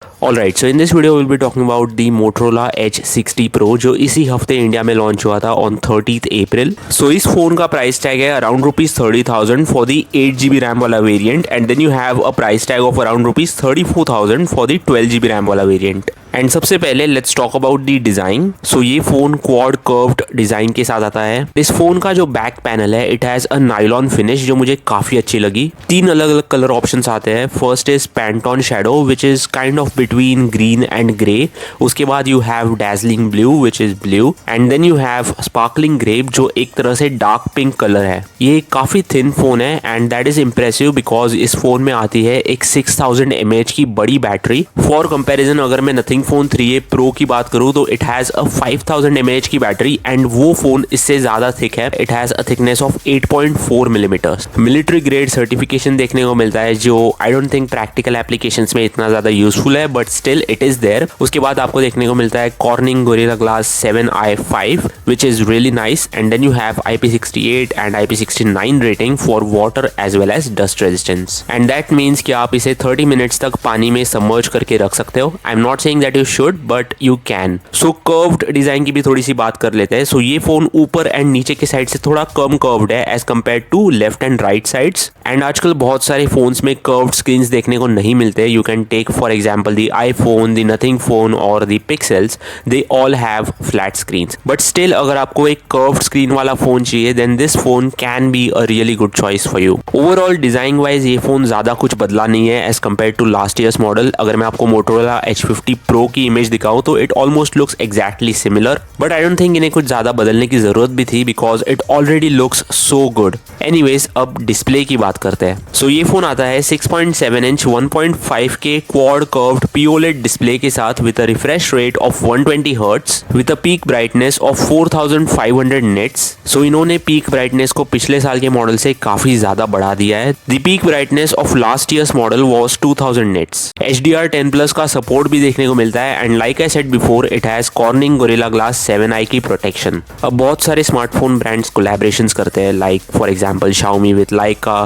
Alright, so in this video we'll be talking about the Motorola Edge 60 Pro जो इसी हफ्ते India में launch हुआ था on 30th April. So इस फोन का प्राइस टैग है around ₹30,000 for the 8GB RAM वाला variant and then you have a price tag of around ₹34,000 for the 12GB RAM वाला वेरिएंट. एंड सबसे पहले let's talk about the design. So ये phone quad curved design के साथ आता है. इस फ़ोन का जो बैक पैनल है it has a nylon finish जो मुझे काफ़ी अच्छी लगी. 3 अलग अलग कलर ऑप्शंस आते हैं. First is Pantone shadow which is kind of between green and grey. उसके बाद you have dazzling blue which is blue and then you have sparkling grape जो एक तरह से डार्क पिंक कलर है. ये काफ़ी थिन फ़ोन है and that is impressive because इस फ़ोन में आती है एक 6000 mAh की बड़ी बैटरी. फॉर कंपेरिजन अगर मैं नथिंग फोन 3A Pro की बात करूं तो इट हैज़ अ 5000 mAh की बैटरी एंड वो फोन इससे ज़्यादा थिक है. It has a thickness of 8.4 millimetres. Military grade certification देखने को मिलता है जो I don't think practical applications में इतना ज़्यादा यूजफुल है but still it is there. उसके बाद आपको देखने को मिलता है Corning Gorilla glass 7i5 which is really nice and then you have IP68 and IP69 rating for water as well as dust resistance and that means कि आप इसे 30 मिनट्स तक पानी में सबमर्ज करके रख सकते हो. आई am not saying that you should but you can. So curved design की भी थोड़ी सी बात कर लेते हैं. सो ये फोन ऊपर एंड नीचे के साइड से थोड़ा कम कर्व्ड है as compare to left and right sides. And आजकल बहुत सारे फोन्स में कर्व्ड स्क्रीन्स देखने को नहीं मिलते. You can take for example the iPhone, the Nothing phone और the Pixels. They all have flat screens but still अगर आपको एक कर्व्ड स्क्रीन वाला फोन चाहिए then this phone can be a really good choice for you. Overall design wise ये phone ज्यादा कुछ बदला नहीं है as compare to last year's model. अगर मैं आपको Motorola H50 Pro की इमेज दिखाऊं तो it almost looks exactly similar but I don't think इन्हें कुछ ज्यादा बदलने की जरूरत भी थी because it already looks so good. Anyways अब डिस्प्ले की बात करते हैं. सो ये फोन आता है 6.7 inch 1.5K quad curved POLED display के साथ with a refresh rate of 120 hertz with a peak brightness of 4500 nits. So इन्होंने पीक ब्राइटनेस को पिछले साल के मॉडल से काफी ज्यादा बढ़ा दिया है. The peak brightness of last year's model was 2000 nits. HDR10 Plus का सपोर्ट भी देखने को मिलता है and like I said before it has cornering Gorilla glass 7i की प्रोटेक्शन. अब बहुत सारे स्मार्टफोन ब्रांड्स कोलैबोरेशंस करते हैं like for example Xiaomi with Leica,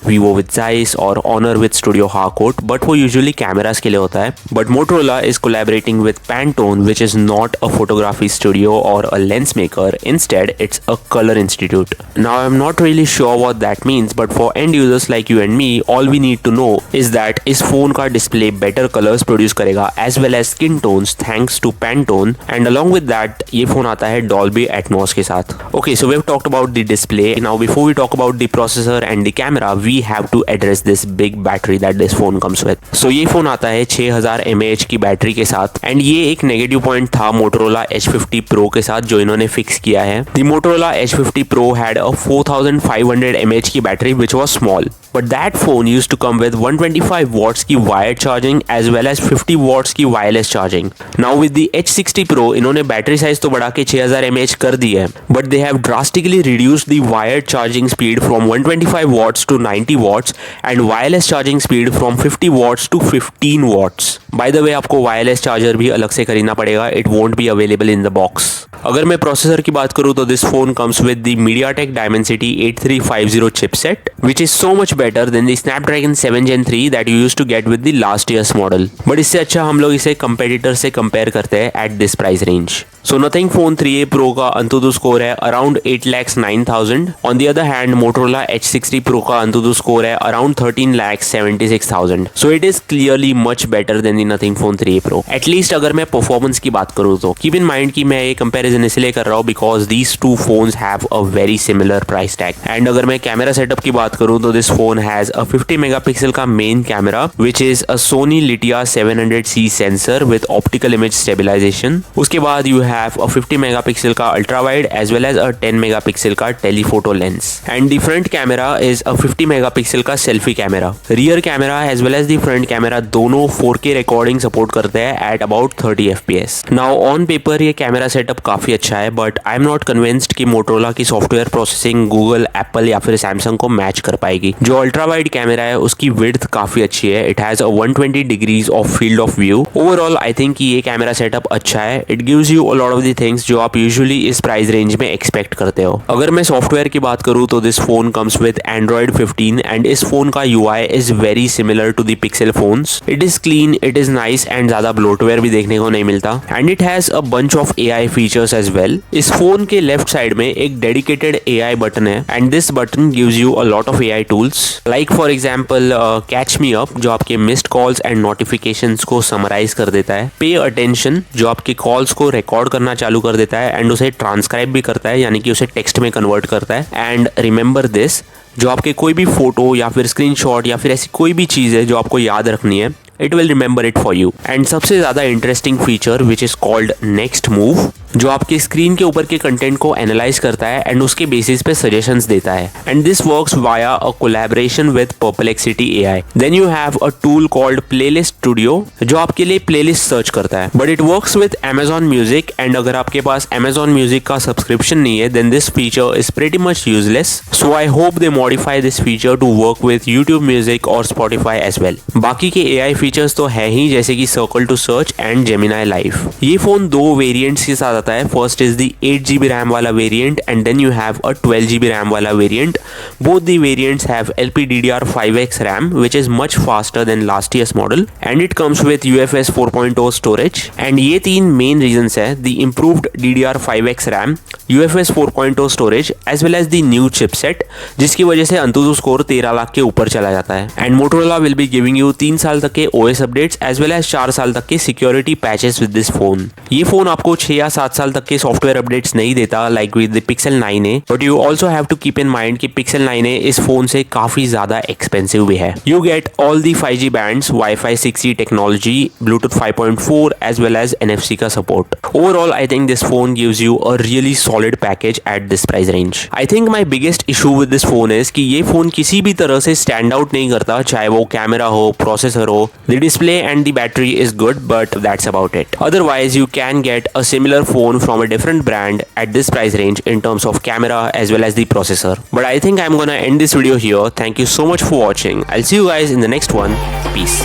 Vivo with Zeiss और Honor with Studio Harcourt but वो यूजुअली कैमरास के लिए होता है. But Motorola is collaborating with Pantone which is not a photography studio or a lens maker. Instead it's a color institute. Now I'm not really sure what that means but for end users like you and me all we need to know is that इस फोन का display better colours produce करेगा as well as skin tones thanks to Pantone and along with that ये phone आता है Dolby Atmos के साथ. Okay, so we've talked about the display. Now before we talk about the processor and the camera we have to address this big battery that this phone comes with. So ये phone आता है 6000 mAh की battery के साथ and ये एक negative point था Motorola H50 Pro के साथ जो इन्होंने फिक्स किया है. The Motorola H50 Pro had a 4500 mAh की battery which was small. But that phone used to come with 125 watts की wired charging as well as 50 watts की wireless charging. Now with the H60 Pro इन्होंने battery size तो बढ़ा के 6000 mAh कर दी है but they have drastically reduced the wired charging speed from 125 watts to 90 watts and wireless charging speed from 50 watts to 15 watts. By the way आपको wireless charger भी अलग से खरीदना पड़ेगा. It won't be available in the box. अगर मैं processor की बात करूँ तो this phone comes with the MediaTek Dimensity 8350 chipset which is so much better than the Snapdragon 7 Gen 3 that you used to get with the last year's model. But इससे अच्छा हम लोग इसे कंपेटिटर से कंपेयर करते हैं at this price range. So nothing phone 3A Pro का अंतुदु score है around 8,09,000. On the other hand Motorola H60 Pro का अंतुदु स्कोर है around 13,76,000. So it is clearly much better than the Nothing phone 3A Pro. At least अगर मैं performance की बात करूँ तो कीप इन माइंड कि मैं ये कंपैरिजन इसलिए कर रहा हूँ because these two phones have a very similar price tag. And अगर मैं कैमरा सेटअप की बात करूँ तो this phone has a 50 megapixel का main camera which is a Sony Litia 700C sensor with optical image stabilisation. उसके बाद you have a 50 megapixel का ultra wide as well as a 10 megapixel का telephoto lens. And the front camera is a 50 megapixel का selfie camera. Rear camera as well as the front camera दोनों 4K recording support करते हैं at about 30 FPS. Now on paper ये camera setup काफी अच्छा है but I am not convinced कि Motorola की सॉफ्टवेयर प्रोसेसिंग गूगल, एप्पल या फिर सैमसंग को मैच कर पाएगी. जो अल्ट्रा वाइड कैमरा है उसकी विड्थ काफी अच्छी है. It has a 120 degrees of field of view. Overall I think ये कैमरा सेटअप अच्छा है. It gives you a lot of the things जो आप यूजुअली इस प्राइस रेंज में एक्सपेक्ट करते हो। अगर मैं सॉफ्टवेयर की बात करूँ तो this phone comes with Android 15 and इस फोन का UI is very similar to the Pixel phones. It is clean, it is nice and ज्यादा ब्लोटवेयर भी देखने को नहीं मिलता and it has a bunch of AI features as well. इस फोन के लेफ्ट साइड में एक डेडिकेटेड AI बटन है and this button gives you a lot of AI tools like for example catch me up जो आपके missed calls and notifications को summarise कर देता है, पे अटेंशन जो आपके कॉल्स को रिकॉर्ड करना चालू कर देता है एंड उसे ट्रांसक्राइब भी करता है, यानी कि उसे टेक्स्ट में कन्वर्ट करता है, एंड रिमेंबर दिस जो आपके कोई भी फोटो या फिर स्क्रीनशॉट या फिर ऐसी कोई भी चीज़ है जो आपको याद रखनी है, it will remember it for you. And सबसे ज़्यादा interesting feature which is called next move जो आपके स्क्रीन के ऊपर के कंटेंट को एनालाइज करता है एंड उसके बेसिस पे सजेशंस देता है and this works via a collaboration with Perplexity AI। Then you have a tool called playlist studio जो आपके लिए प्लेलिस्ट सर्च करता है, but it works with Amazon music and अगर आपके पास Amazon म्यूजिक का सब्सक्रिप्शन नहीं है then this feature is pretty much useless. So I hope they modify this feature to work with YouTube music और Spotify as well. बाकी के AI features तो है ही जैसे कि circle to search and Gemini Live। ये फोन दो वेरिएंट्स के साथ आता है। First is the 8GB RAM वाला variant and then you have a 12GB RAM वाला variant. Both the variants have LPDDR5X RAM which is much faster than last year's model and it comes with UFS 4.0 storage and ये तीन main reasons है, the improved DDR5X RAM, UFS 4.0 storage as well as the new chipset जिसकी वजह से अंतुतु score 13 lakh के ऊपर चला जाता है and Motorola will be giving you 3 साल तक के OS updates as well as 4 साल तक के security patches with this phone. ये फोन आपको 6 या 7 साल तक के सॉफ्टवेयर अपडेट्स नहीं देता like with the Pixel 9a, but you also have to keep in mind कि Pixel 9a इस फोन से काफी ज्यादा एक्सपेंसिव भी है। You get all the 5G bands, Wi-Fi 6E technology, Bluetooth 5.4 as well as NFC का support. Overall I think this phone gives you a really solid package at this price range. I think my biggest issue with this phone is कि ये phone किसी भी तरह से stand out नहीं करता, चाहे वो कैमरा हो, प्रोसेसर हो, the display and the battery is good but that's about it. Otherwise you can get a similar phone from a different brand at this price range in terms of camera as well as the processor. But I think I'm gonna end this video here. Thank you so much for watching. I'll see you guys in the next one. Peace.